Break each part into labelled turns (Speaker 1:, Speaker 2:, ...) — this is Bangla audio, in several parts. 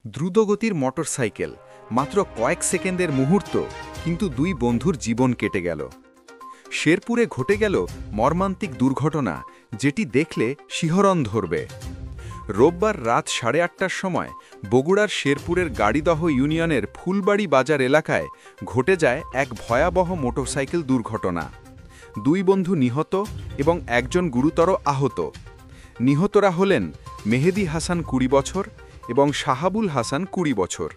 Speaker 1: দ্রুতগতির মোটরসাইকেল, মাত্র কয়েক সেকেন্ডের মুহূর্ত, কিন্তু দুই বন্ধুর জীবন কেটে গেল। শেরপুরে ঘটে গেল মর্মান্তিক দুর্ঘটনা, যেটি দেখলে শিহরণ ধরবে। রোববার রাত 8:30টার সময় বগুড়ার শেরপুরের গাড়িদহ ইউনিয়নের ফুলবাড়ি বাজার এলাকায় ঘটে যায় এক ভয়াবহ মোটরসাইকেল দুর্ঘটনা। দুই বন্ধু নিহত এবং একজন গুরুতর আহত। নিহতরা হলেন মেহেদী হাসান 20 বছর এবং শাহাবুল হাসান 20 বছর।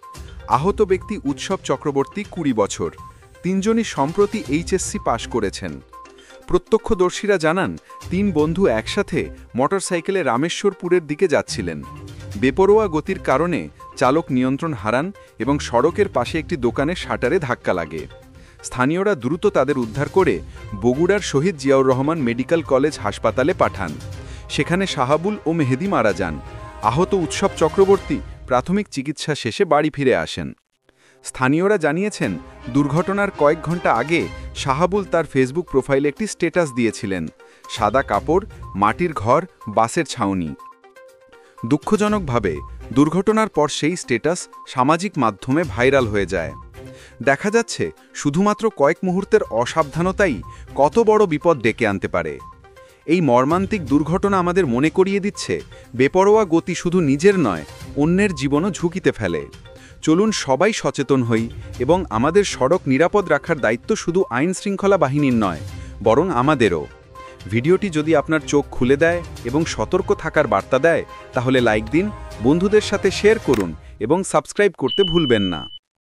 Speaker 1: আহত ব্যক্তি উৎসব চক্রবর্তী 20 বছর। তিনজনই সম্প্রতি এইচএসসি পাশ করেছেন। প্রত্যক্ষদর্শীরা জানান, তিন বন্ধু একসাথে মোটরসাইকেলে রামেশ্বরপুরের দিকে যাচ্ছিলেন। বেপরোয়া গতির কারণে চালক নিয়ন্ত্রণ হারান এবং সড়কের পাশে একটি দোকানের শাটারে ধাক্কা লাগে। স্থানীয়রা দ্রুত তাদের উদ্ধার করে বগুড়ার শহীদ জিয়াউর রহমান মেডিকেল কলেজ হাসপাতালে পাঠান। সেখানে শাহাবুল ও মেহেদী মারা যান। আহত উৎসব চক্রবর্তী প্রাথমিক চিকিৎসা শেষে বাড়ি ফিরে আসেন। স্থানীয়রা জানিয়েছেন, দুর্ঘটনার কয়েক ঘন্টা আগে শাহাবুল তার ফেসবুক প্রোফাইলে একটি স্ট্যাটাস দিয়েছিলেন, সাদা কাপড়, মাটির ঘর, বাসের ছাউনি। দুঃখজনকভাবে দুর্ঘটনার পর সেই স্ট্যাটাস সামাজিক মাধ্যমে ভাইরাল হয়ে যায়। দেখা যাচ্ছে, শুধুমাত্র কয়েক মুহূর্তের অসাবধানতাই কত বড় বিপদ ডেকে আনতে পারে। এই মর্মান্তিক দুর্ঘটনা আমাদের মনে করিয়ে দিচ্ছে, বেপরোয়া গতি শুধু নিজের নয়, অন্যের জীবনও ঝুঁকিতে ফেলে। চলুন সবাই সচেতন হই এবং আমাদের সড়ক নিরাপদ রাখার দায়িত্ব শুধু আইন শৃঙ্খলা বাহিনীর নয়, বরং আমাদেরও। ভিডিওটি যদি আপনার চোখ খুলে দেয় এবং সতর্ক থাকার বার্তা দেয়, তাহলে লাইক দিন, বন্ধুদের সাথে শেয়ার করুন এবং সাবস্ক্রাইব করতে ভুলবেন না।